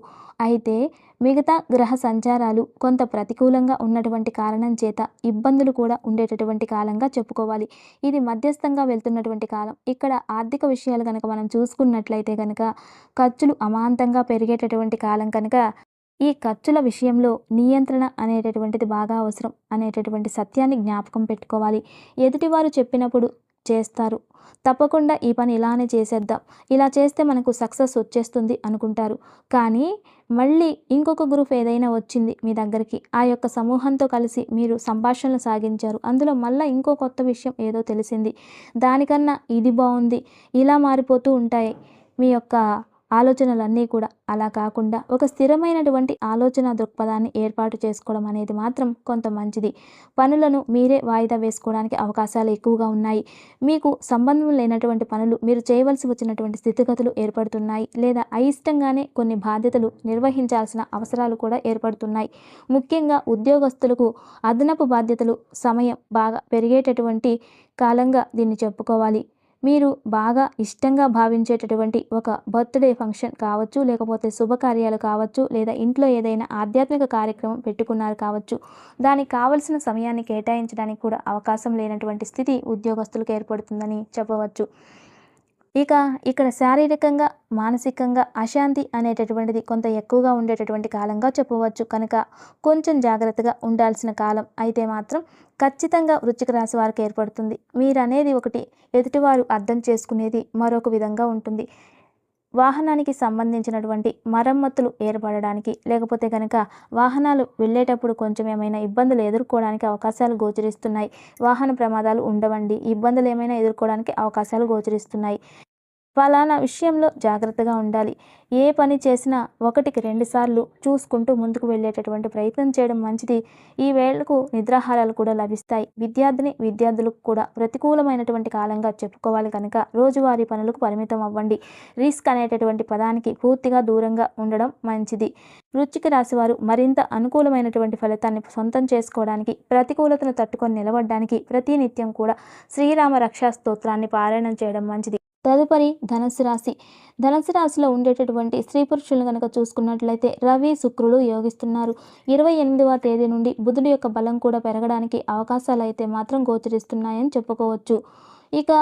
అయితే మిగతా గ్రహ సంచారాలు కొంత ప్రతికూలంగా ఉన్నటువంటి కారణం చేత ఇబ్బందులు కూడా ఉండేటటువంటి కాలంగా చెప్పుకోవాలి. ఇది మధ్యస్థంగా వెళ్తున్నటువంటి కాలం. ఇక్కడ ఆర్థిక విషయాలు కనుక మనం చూసుకున్నట్లయితే కనుక ఖర్చులు అమాంతంగా పెరిగేటటువంటి కాలం కనుక ఈ ఖర్చుల విషయంలో నియంత్రణ అనేటటువంటిది బాగా అవసరం అనేటటువంటి సత్యాన్ని జ్ఞాపకం పెట్టుకోవాలి. ఎదుటివారు చెప్పినప్పుడు చేస్తారు. తప్పకుండా ఈ పని ఇలానే చేసేద్దాం, ఇలా చేస్తే మనకు సక్సెస్ వచ్చేస్తుంది అనుకుంటారు. కానీ మళ్ళీ ఇంకొక గ్రూప్ ఏదైనా వచ్చింది మీ దగ్గరికి, ఆ యొక్క సమూహంతో కలిసి మీరు సంభాషణలు సాగించారు. అందులో మళ్ళీ ఇంకో కొత్త విషయం ఏదో తెలిసింది. దానికన్నా ఇది బాగుంది. ఇలా మారిపోతూ ఉంటాయి మీ యొక్క ఆలోచనలన్నీ కూడా. అలా కాకుండా ఒక స్థిరమైనటువంటి ఆలోచన దృక్పథాన్ని ఏర్పాటు చేసుకోవడం అనేది మాత్రం కొంత మంచిది. పనులను మీరే వాయిదా వేసుకోవడానికి అవకాశాలు ఎక్కువగా ఉన్నాయి. మీకు సంబంధం లేనటువంటి పనులు మీరు చేయవలసి వచ్చినటువంటి స్థితిగతులు ఏర్పడుతున్నాయి. లేదా అయిష్టంగానే కొన్ని బాధ్యతలు నిర్వహించాల్సిన అవసరాలు కూడా ఏర్పడుతున్నాయి. ముఖ్యంగా ఉద్యోగస్తులకు అదనపు బాధ్యతలు, సమయం బాగా పెరిగేటటువంటి కాలంగా దీన్ని చెప్పుకోవాలి. మీరు బాగా ఇష్టంగా భావించేటటువంటి ఒక బర్త్డే ఫంక్షన్ కావచ్చు, లేకపోతే శుభకార్యాలు కావచ్చు, లేదా ఇంట్లో ఏదైనా ఆధ్యాత్మిక కార్యక్రమం పెట్టుకున్నారు కావచ్చు, దానికి కావలసిన సమయాన్ని కేటాయించడానికి కూడా అవకాశం లేనటువంటి స్థితి ఉద్యోగస్తులకు ఏర్పడుతుందని చెప్పవచ్చు. ఇక ఇక్కడ శారీరకంగా, మానసికంగా అశాంతి అనేటటువంటిది కొంత ఎక్కువగా ఉండేటటువంటి కాలంగా చెప్పవచ్చు. కనుక కొంచెం జాగ్రత్తగా ఉండాల్సిన కాలం అయితే మాత్రం ఖచ్చితంగా వృశ్చిక రాశి వారికి ఏర్పడుతుంది. మీరనేది ఒకటి, ఎదుటివారు అర్థం చేసుకునేది మరొక విధంగా ఉంటుంది. వాహనానికి సంబంధించినటువంటి మరమ్మతులు ఏర్పడడానికి, లేకపోతే కనుక వాహనాలు వెళ్ళేటప్పుడు కొంచెం ఏమైనా ఇబ్బందులు ఎదుర్కోవడానికి అవకాశాలు గోచరిస్తున్నాయి. వాహన ప్రమాదాలు ఉండవండి, ఇబ్బందులు ఏమైనా ఎదుర్కోవడానికి అవకాశాలు గోచరిస్తున్నాయి. ఫలానా విషయంలో జాగ్రత్తగా ఉండాలి. ఏ పని చేసినా ఒకటికి 2 సార్లు చూసుకుంటూ ముందుకు వెళ్ళేటటువంటి ప్రయత్నం చేయడం మంచిది. ఈ వేళకు నిద్రాహారాలు కూడా లభిస్తాయి. విద్యార్థులకు కూడా ప్రతికూలమైనటువంటి కాలంగా చెప్పుకోవాలి కనుక రోజువారీ పనులకు పరిమితం అవ్వండి. రిస్క్ అనేటటువంటి పదానికి పూర్తిగా దూరంగా ఉండడం మంచిది. వృశ్చిక రాశి వారు మరింత అనుకూలమైనటువంటి ఫలితాన్ని సొంతం చేసుకోవడానికి, ప్రతికూలతను తట్టుకొని నిలబడడానికి ప్రతినిత్యం కూడా శ్రీరామ రక్షా స్తోత్రాన్ని పారాయణం చేయడం మంచిది. తదుపరి ధనుస్సు రాశి. ధనుస్సు రాశిలో ఉండేటటువంటి స్త్రీ పురుషులను కనుక చూసుకున్నట్లయితే రవి, శుక్రులు యోగిస్తున్నారు. 28వ తేదీ నుండి బుధుడి యొక్క బలం కూడా పెరగడానికి అవకాశాలు అయితే మాత్రం గోచరిస్తున్నాయని చెప్పుకోవచ్చు. ఇక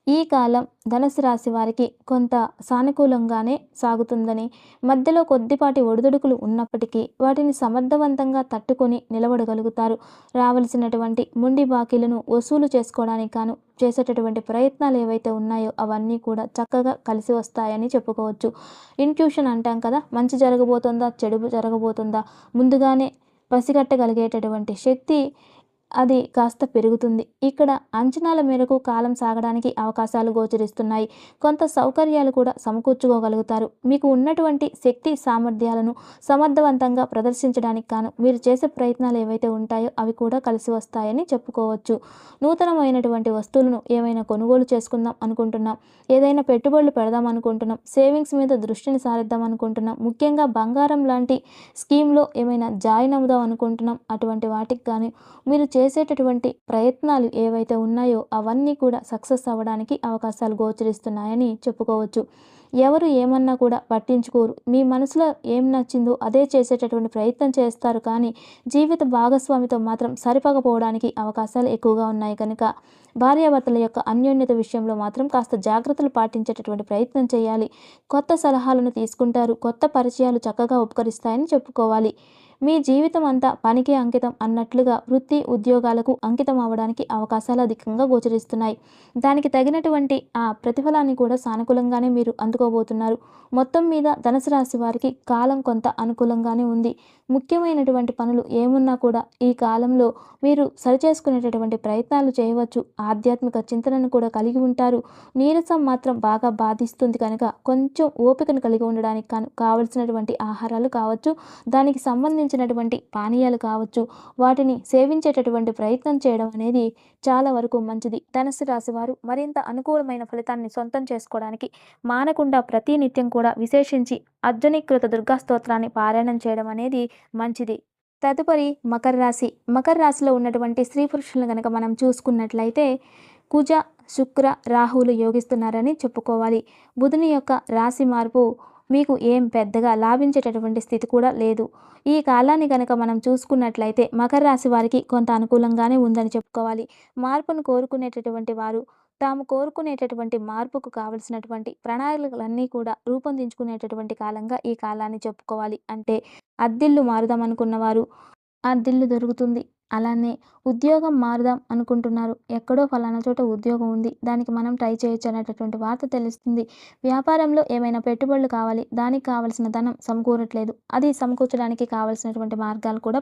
ఈ కాలం ధనుసు రాశి వారికి కొంత సానుకూలంగానే సాగుతుందని, మధ్యలో కొద్దిపాటి ఒడిదుడుకులు ఉన్నప్పటికీ వాటిని సమర్థవంతంగా తట్టుకొని నిలబడగలుగుతారు. రావలసినటువంటి మొండి బాకీలను వసూలు చేసుకోవడానికి గాను చేసేటటువంటి ప్రయత్నాలు ఏవైతే ఉన్నాయో అవన్నీ కూడా చక్కగా కలిసి వస్తాయని చెప్పుకోవచ్చు. ఇంట్యూషన్ అంటాం కదా, మంచి జరగబోతుందా, చెడు జరగబోతుందా ముందుగానే పసిగట్టగలిగేటటువంటి శక్తి అది కాస్త పెరుగుతుంది. ఇక్కడ అంచనాల మేరకు కాలం సాగడానికి అవకాశాలు గోచరిస్తున్నాయి. కొంత సౌకర్యాలు కూడా సమకూర్చుకోగలుగుతారు. మీకు ఉన్నటువంటి శక్తి సామర్థ్యాలను సమర్థవంతంగా ప్రదర్శించడానికి గాను మీరు చేసే ప్రయత్నాలు ఏవైతే ఉంటాయో అవి కూడా కలిసి వస్తాయని చెప్పుకోవచ్చు. నూతనమైనటువంటి వస్తువులను ఏమైనా కొనుగోలు చేసుకుందాం అనుకుంటున్నాం, ఏదైనా పెట్టుబడులు పెడదాం అనుకుంటున్నాం, సేవింగ్స్ మీద దృష్టిని సారిద్దాం అనుకుంటున్నాం, ముఖ్యంగా బంగారం లాంటి స్కీమ్లో ఏమైనా జాయిన్ అవుదాం అనుకుంటున్నాం. అటువంటి వాటికి కానీ మీరు చేసేటటువంటి ప్రయత్నాలు ఏవైతే ఉన్నాయో అవన్నీ కూడా సక్సెస్ అవ్వడానికి అవకాశాలు గోచరిస్తున్నాయని చెప్పుకోవచ్చు. ఎవరు ఏమన్నా కూడా పట్టించుకోరు. మీ మనసులో ఏం నచ్చిందో అదే చేసేటటువంటి ప్రయత్నం చేస్తారు. కానీ జీవిత భాగస్వామితో మాత్రం సరిపకపోవడానికి అవకాశాలు ఎక్కువగా ఉన్నాయి. కనుక భార్యాభర్తల యొక్క అన్యోన్యత విషయంలో మాత్రం కాస్త జాగ్రత్తలు పాటించేటటువంటి ప్రయత్నం చేయాలి. కొత్త సలహాలను తీసుకుంటారు. కొత్త పరిచయాలు చక్కగా ఉపకరిస్తాయని చెప్పుకోవాలి. మీ జీవితం అంతా పనికి అంకితం అన్నట్లుగా వృత్తి ఉద్యోగాలకు అంకితం అవ్వడానికి అవకాశాలు అధికంగా గోచరిస్తున్నాయి. దానికి తగినటువంటి ఆ ప్రతిఫలాన్ని కూడా సానుకూలంగానే మీరు అందుకోబోతున్నారు. మొత్తం మీద ధనుసు రాశి వారికి కాలం కొంత అనుకూలంగానే ఉంది. ముఖ్యమైనటువంటి పనులు ఏమున్నా కూడా ఈ కాలంలో మీరు సరిచేసుకునేటటువంటి ప్రయత్నాలు చేయవచ్చు. ఆధ్యాత్మిక చింతనను కూడా కలిగి ఉంటారు. నీరసం మాత్రం బాగా బాధిస్తుంది కనుక కొంచెం ఓపికను కలిగి ఉండడానికి కావలసినటువంటి ఆహారాలు కావచ్చు, దానికి సంబంధించినటువంటి పానీయాలు కావచ్చు, వాటిని సేవించేటటువంటి ప్రయత్నం చేయడం అనేది చాలా వరకు మంచిది. ధనుస్సు రాశి వారు మరింత అనుకూలమైన ఫలితాన్ని సొంతం చేసుకోవడానికి మానకుండా ప్రతి నిత్యం కూడా విశేషించి అర్జునీకృత దుర్గా స్తోత్రాన్ని పారాయణం చేయడం అనేది మంచిది. తదుపరి మకర రాశి. మకర రాశిలో ఉన్నటువంటి స్త్రీ పురుషులను కనుక మనం చూసుకున్నట్లయితే కుజ, శుక్ర, రాహువులు యోగిస్తున్నారని చెప్పుకోవాలి. బుధుని యొక్క రాశి మార్పు మీకు ఏం పెద్దగా లాభించేటటువంటి స్థితి కూడా లేదు. ఈ కాలాన్ని కనుక మనం చూసుకున్నట్లయితే మకర రాశి వారికి కొంత అనుకూలంగానే ఉందని చెప్పుకోవాలి. మార్పును కోరుకునేటటువంటి వారు తాము కోరుకునేటటువంటి మార్పుకు కావలసినటువంటి ప్రణాళికలన్నీ కూడా రూపొందించుకునేటటువంటి కాలంగా ఈ కాలాన్ని చెప్పుకోవాలి. అంటే అద్దిల్లు మారుదాం అనుకున్నవారు అద్దిల్లు దొరుకుతుంది. అలానే ఉద్యోగం మారుదాం అనుకుంటున్నారు. ఎక్కడో ఫలానా చోట ఉద్యోగం ఉంది. దానికి మనం ట్రై చేయొచ్చు అనేటటువంటి వార్త తెలుస్తుంది. వ్యాపారంలో ఏమైనా పెట్టుబడులు కావాలి. దానికి కావలసిన ధనం సమకూరట్లేదు. అది సమకూర్చడానికి కావలసినటువంటి మార్గాలు కూడా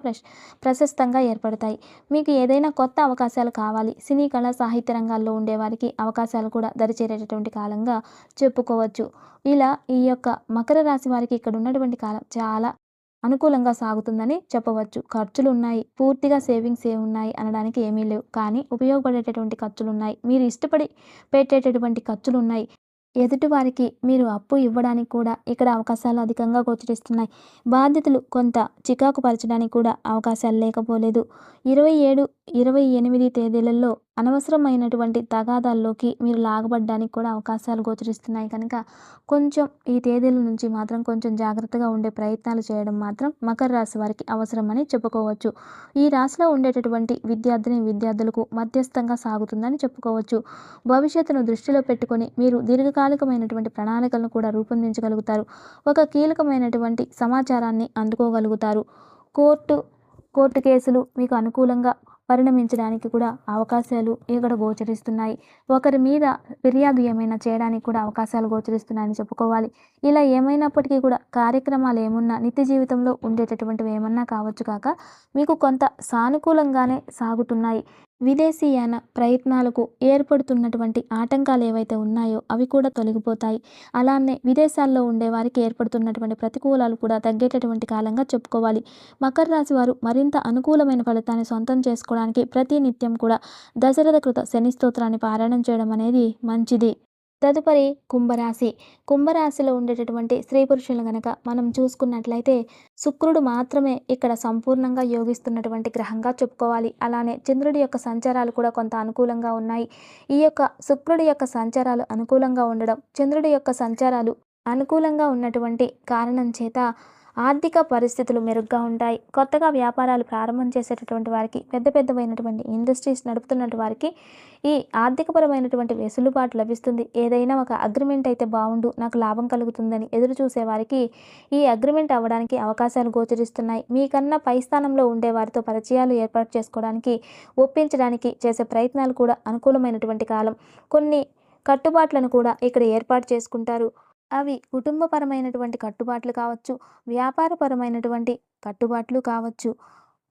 ప్రశస్తంగా ఏర్పడతాయి. మీకు ఏదైనా కొత్త అవకాశాలు కావాలి. సినీ, కళా, సాహిత్య రంగాల్లో ఉండేవారికి అవకాశాలు కూడా దరిచేరేటటువంటి కాలంగా చెప్పుకోవచ్చు. ఇలా ఈ యొక్క మకర రాశి వారికి ఇక్కడ ఉన్నటువంటి కాలం చాలా అనుకూలంగా సాగుతుందని చెప్పవచ్చు. ఖర్చులు ఉన్నాయి, పూర్తిగా సేవింగ్స్ ఉన్నాయి అనడానికి ఏమీ లేవు. కానీ ఉపయోగపడేటటువంటి ఖర్చులు ఉన్నాయి. మీరు ఇష్టపడి పెట్టేటటువంటి ఖర్చులు ఉన్నాయి. ఎదుటివారికి మీరు అప్పు ఇవ్వడానికి కూడా ఇక్కడ అవకాశాలు అధికంగా గోచరిస్తున్నాయి. బాధ్యతలు కొంత చికాకు పరచడానికి కూడా అవకాశాలు లేకపోలేదు. 27, 28 తేదీలలో అనవసరమైనటువంటి తగాదాల్లోకి మీరు లాగబడ్డానికి కూడా అవకాశాలు గోచరిస్తున్నాయి కనుక కొంచెం ఈ తేదీల నుంచి మాత్రం కొంచెం జాగ్రత్తగా ఉండే ప్రయత్నాలు చేయడం మాత్రం మకర రాశి వారికి అవసరమని చెప్పుకోవచ్చు. ఈ రాశిలో ఉండేటటువంటి విద్యార్థులకు మధ్యస్థంగా సాగుతుందని చెప్పుకోవచ్చు. భవిష్యత్తును దృష్టిలో పెట్టుకొని మీరు దీర్ఘకాలికమైనటువంటి ప్రణాళికలను కూడా రూపొందించగలుగుతారు. ఒక కీలకమైనటువంటి సమాచారాన్ని అందుకోగలుగుతారు. కోర్టు కేసులు మీకు అనుకూలంగా పరిణమించడానికి కూడా అవకాశాలు ఇక్కడ గోచరిస్తున్నాయి. ఒకరి మీద ఫిర్యాదు ఏమైనా చేయడానికి కూడా అవకాశాలు గోచరిస్తున్నాయని చెప్పుకోవాలి. ఇలా ఏమైనప్పటికీ కూడా కార్యక్రమాలు ఏమున్నా నిత్య జీవితంలో ఉండేటటువంటివి ఏమన్నా కావచ్చు కాక మీకు కొంత సానుకూలంగానే సాగుతున్నాయి. విదేశీయాన ప్రయత్నాలకు ఏర్పడుతున్నటువంటి ఆటంకాలు ఏవైతే ఉన్నాయో అవి కూడా తొలగిపోతాయి. అలానే విదేశాల్లో ఉండేవారికి ఏర్పడుతున్నటువంటి ప్రతికూలాలు కూడా తగ్గేటటువంటి కాలంగా చెప్పుకోవాలి. మకర రాశి వారు మరింత అనుకూలమైన ఫలితాన్ని సొంతం చేసుకోవడానికి ప్రతి నిత్యం కూడా దశరథ కృత శని స్తోత్రాన్ని పారాయణం చేయడం అనేది మంచిది. తదుపరి కుంభరాశి. కుంభరాశిలో ఉండేటటువంటి స్త్రీ పురుషులను గనక మనం చూసుకున్నట్లయితే శుక్రుడు మాత్రమే ఇక్కడ సంపూర్ణంగా యోగిస్తున్నటువంటి గ్రహంగా చెప్పుకోవాలి. అలానే చంద్రుడి యొక్క సంచారాలు కూడా కొంత అనుకూలంగా ఉన్నాయి. ఈ యొక్క శుక్రుడి యొక్క సంచారాలు అనుకూలంగా ఉండడం, చంద్రుడి యొక్క సంచారాలు అనుకూలంగా ఉన్నటువంటి కారణం చేత ఆర్థిక పరిస్థితులు మెరుగ్గా ఉంటాయి. కొత్తగా వ్యాపారాలు ప్రారంభం చేసేటటువంటి వారికి, పెద్దవైనటువంటి ఇండస్ట్రీస్ నడుపుతున్నటువంటి వారికి ఈ ఆర్థికపరమైనటువంటి వెసులుబాటు లభిస్తుంది. ఏదైనా ఒక అగ్రిమెంట్ అయితే బాగుండు, నాకు లాభం కలుగుతుందని ఎదురు చూసే వారికి ఈ అగ్రిమెంట్ అవ్వడానికి అవకాశాలు గోచరిస్తున్నాయి. మీకన్నా పై స్థానంలో ఉండే వారితో పరిచయాలు ఏర్పాటు చేసుకోవడానికి, ఒప్పించడానికి చేసే ప్రయత్నాలు కూడా అనుకూలమైనటువంటి కాలం. కొన్ని కట్టుబాట్లను కూడా ఇక్కడ ఏర్పాటు చేసుకుంటారు. అవి కుటుంబపరమైనటువంటి కట్టుబాట్లు కావచ్చు, వ్యాపారపరమైనటువంటి కట్టుబాట్లు కావచ్చు.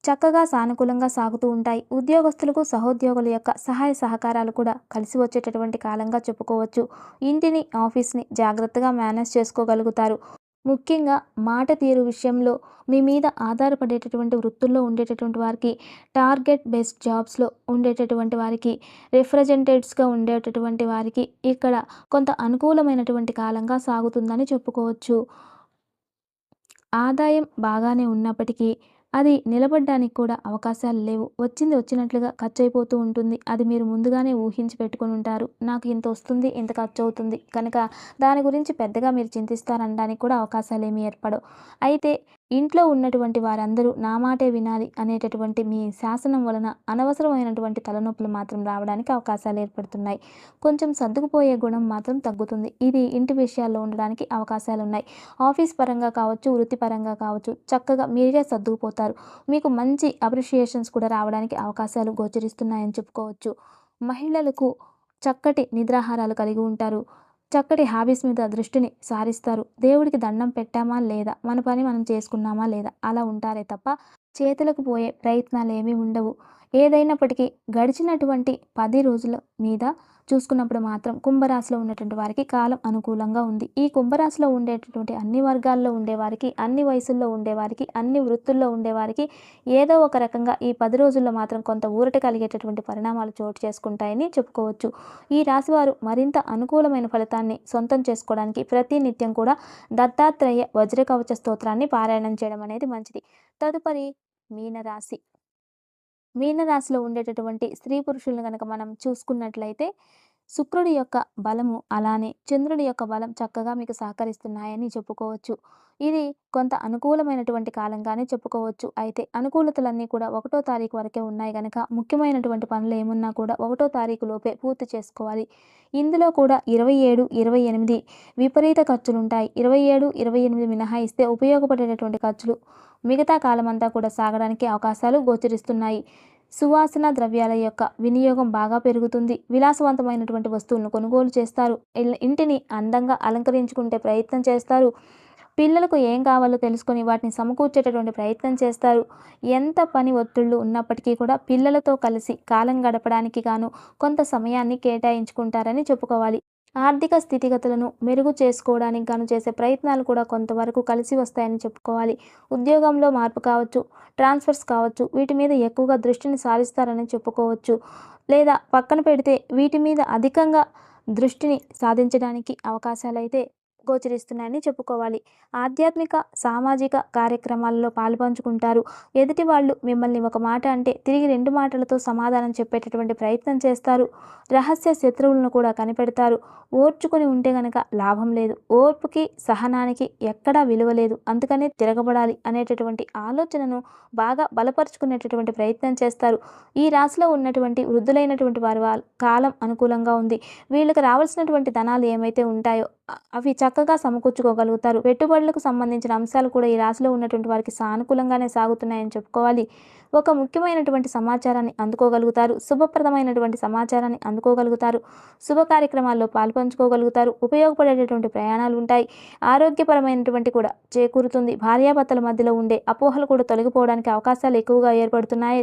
చక్కగా సానుకూలంగా సాగుతూ ఉంటాయి. ఉద్యోగస్తులకు సహోద్యోగుల యొక్క సహాయ సహకారాలు కూడా కలిసి వచ్చేటటువంటి కాలంగా చెప్పుకోవచ్చు. ఇంటిని, ఆఫీస్ని జాగ్రత్తగా మేనేజ్ చేసుకోగలుగుతారు. ముఖ్యంగా మాట తీరు విషయంలో మీ మీద ఆధారపడేటటువంటి వృత్తుల్లో ఉండేటటువంటి వారికి, టార్గెట్ బేస్డ్ జాబ్స్లో ఉండేటటువంటి వారికి, రిప్రజెంటేటివ్స్గా ఉండేటటువంటి వారికి ఇక్కడ కొంత అనుకూలమైనటువంటి కాలంగా సాగుతుందని చెప్పుకోవచ్చు. ఆదాయం బాగానే ఉన్నప్పటికీ అది నిలబడడానికి కూడా అవకాశాలు లేవు. వచ్చింది వచ్చినట్లుగా ఖర్చు అయిపోతూ ఉంటుంది. అది మీరు ముందుగానే ఊహించి పెట్టుకుని ఉంటారు. నాకు ఇంత వస్తుంది, ఇంత ఖర్చు అవుతుంది కనుక దాని గురించి పెద్దగా మీరు చింతిస్తారనడానికి కూడా అవకాశాలు ఏమీ ఏర్పడవు. అయితే ఇంట్లో ఉన్నటువంటి వారందరూ నా మాటే వినాలి అనేటటువంటి మీ శాసనం వలన అనవసరమైనటువంటి తలనొప్పులు మాత్రం రావడానికి అవకాశాలు ఏర్పడుతున్నాయి. కొంచెం సర్దుకుపోయే గుణం మాత్రం తగ్గుతుంది. ఇది ఇంటి విషయాల్లో ఉండడానికి అవకాశాలు ఉన్నాయి. ఆఫీస్ పరంగా కావచ్చు, వృత్తిపరంగా కావచ్చు, చక్కగా మీరే సర్దుకుపోతారు. మీకు మంచి అప్రిషియేషన్స్ కూడా రావడానికి అవకాశాలు గోచరిస్తున్నాయని చెప్పుకోవచ్చు. మహిళలకు చక్కటి నిద్రాహారాలు కలిగి ఉంటారు. చక్కటి హాబీస్ మీద దృష్టిని సారిస్తారు. దేవుడికి దండం పెట్టామా లేదా, మన పని మనం చేసుకున్నామా లేదా అలా ఉంటారే తప్ప చేతులకు పోయే ప్రయత్నాలేమీ ఉండవు. ఏదైనప్పటికీ గడిచినటువంటి 10 రోజుల మీద చూసుకున్నప్పుడు మాత్రం కుంభరాశిలో ఉన్నటువంటి వారికి కాలం అనుకూలంగా ఉంది. ఈ కుంభరాశిలో ఉండేటటువంటి అన్ని వర్గాల్లో ఉండేవారికి, అన్ని వయసుల్లో ఉండేవారికి, అన్ని వృత్తుల్లో ఉండేవారికి ఏదో ఒక రకంగా ఈ 10 రోజుల్లో మాత్రం కొంత ఊరట కలిగేటటువంటి పరిణామాలు చోటు చేసుకుంటాయని చెప్పుకోవచ్చు. ఈ రాశివారు మరింత అనుకూలమైన ఫలితాన్ని సొంతం చేసుకోవడానికి ప్రతి నిత్యం కూడా దత్తాత్రేయ వజ్రకవచ స్తోత్రాన్ని పారాయణం చేయడం అనేది మంచిది. తదుపరి మీనరాశి. మీనరాశిలో ఉండేటటువంటి స్త్రీ పురుషులను గనక మనం చూసుకున్నట్లయితే శుక్రుడి యొక్క బలము అలానే చంద్రుడి యొక్క బలం చక్కగా మీకు సహకరిస్తున్నాయని చెప్పుకోవచ్చు. ఇది కొంత అనుకూలమైనటువంటి కాలంగానే చెప్పుకోవచ్చు. అయితే అనుకూలతలన్నీ కూడా 1వ తారీఖు వరకే ఉన్నాయి గనక ముఖ్యమైనటువంటి పనులు ఏమున్నా కూడా 1వ తారీఖు లోపే పూర్తి చేసుకోవాలి. ఇందులో కూడా 27, 28 విపరీత ఖర్చులుంటాయి. 27, 28 మినహాయిస్తే ఉపయోగపడేటటువంటి ఖర్చులు మిగతా కాలమంతా కూడా సాగడానికి అవకాశాలు గోచరిస్తున్నాయి. సువాసన ద్రవ్యాల యొక్క వినియోగం బాగా పెరుగుతుంది. విలాసవంతమైనటువంటి వస్తువులను కొనుగోలు చేస్తారు. ఇంటిని అందంగా అలంకరించుకుంటే ప్రయత్నం చేస్తారు. పిల్లలకు ఏం కావాలో తెలుసుకొని వాటిని సమకూర్చేటటువంటి ప్రయత్నం చేస్తారు. ఎంత పని ఒత్తిళ్ళు ఉన్నప్పటికీ కూడా పిల్లలతో కలిసి కాలం గడపడానికి గాను కొంత సమయాన్ని కేటాయించుకుంటారని చెప్పుకోవాలి. ఆర్థిక స్థితిగతులను మెరుగు చేసుకోవడానికి గాను చేసే ప్రయత్నాలు కూడా కొంతవరకు కలిసి వస్తాయని చెప్పుకోవాలి. ఉద్యోగంలో మార్పు కావచ్చు, ట్రాన్స్ఫర్స్ కావచ్చు, వీటి మీద ఎక్కువగా దృష్టిని సారిస్తారని చెప్పుకోవచ్చు. లేదా పక్కన పెడితే వీటి మీద అధికంగా దృష్టిని సాధించడానికి అవకాశాలైతే గోచరిస్తున్నాయని చెప్పుకోవాలి. ఆధ్యాత్మిక, సామాజిక కార్యక్రమాలలో పాలుపంచుకుంటారు. ఎదుటి వాళ్ళు మిమ్మల్ని ఒక మాట అంటే తిరిగి 2 మాటలతో సమాధానం చెప్పేటటువంటి ప్రయత్నం చేస్తారు. రహస్య శత్రువులను కూడా కనిపెడతారు. ఓర్చుకుని ఉంటే గనక లాభం లేదు. ఓర్పుకి, సహనానికి ఎక్కడా విలువ లేదు. అందుకనే తిరగబడాలి అనేటటువంటి ఆలోచనను బాగా బలపరుచుకునేటటువంటి ప్రయత్నం చేస్తారు. ఈ రాశిలో ఉన్నటువంటి వృద్ధులైనటువంటి వారి కాలం అనుకూలంగా ఉంది. వీళ్ళకి రావాల్సినటువంటి ధనాలు ఏమైతే ఉంటాయో అవి చక్కగా సమకూర్చుకోగలుగుతారు. పెట్టుబడులకు సంబంధించిన అంశాలు కూడా ఈ రాశిలో ఉన్నటువంటి వారికి సానుకూలంగానే సాగుతున్నాయని చెప్పుకోవాలి. ఒక ముఖ్యమైనటువంటి సమాచారాన్ని అందుకోగలుగుతారు. శుభప్రదమైనటువంటి సమాచారాన్ని అందుకోగలుగుతారు. శుభ కార్యక్రమాల్లో పాల్పంచుకోగలుగుతారు. ఉపయోగపడేటటువంటి ప్రయాణాలు ఉంటాయి. ఆరోగ్యపరమైనటువంటి కూడా చేకూరుతుంది. భార్యాభర్తల మధ్యలో ఉండే అపోహలు కూడా తొలగిపోవడానికి అవకాశాలు ఎక్కువగా ఏర్పడుతున్నాయి.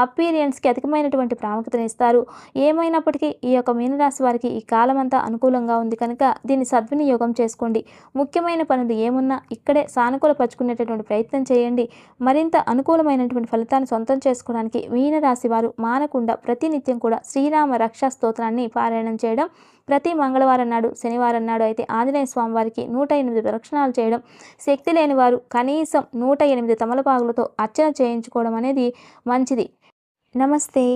అపీరియన్స్కి అధికమైనటువంటి ప్రాముఖ్యతనిస్తారు. ఏమైనప్పటికీ ఈ యొక్క మీనరాశి వారికి ఈ కాలమంతా అనుకూలంగా ఉంది కనుక దీన్ని సద్వినియోగం చేసుకోండి. ముఖ్యమైన పనులు ఏమున్నా ఇక్కడే సానుకూలపరుచుకునేటటువంటి ప్రయత్నం చేయండి. మరింత అనుకూలమైనటువంటి ఫలితాన్ని సొంతం చేసుకోవడానికి మీనరాశి వారు మానకుండా ప్రతినిత్యం కూడా శ్రీరామ రక్షా స్తోత్రాన్ని పారాయణం చేయడం, ప్రతి మంగళవారం నాడు, శనివారం నాడు అయితే ఆంజనేయ స్వామి వారికి 108 ప్రదక్షిణాలు చేయడం, శక్తి లేని వారు కనీసం 108 తమలపాకులతో అర్చన చేయించుకోవడం అనేది మంచిది. నమస్తే.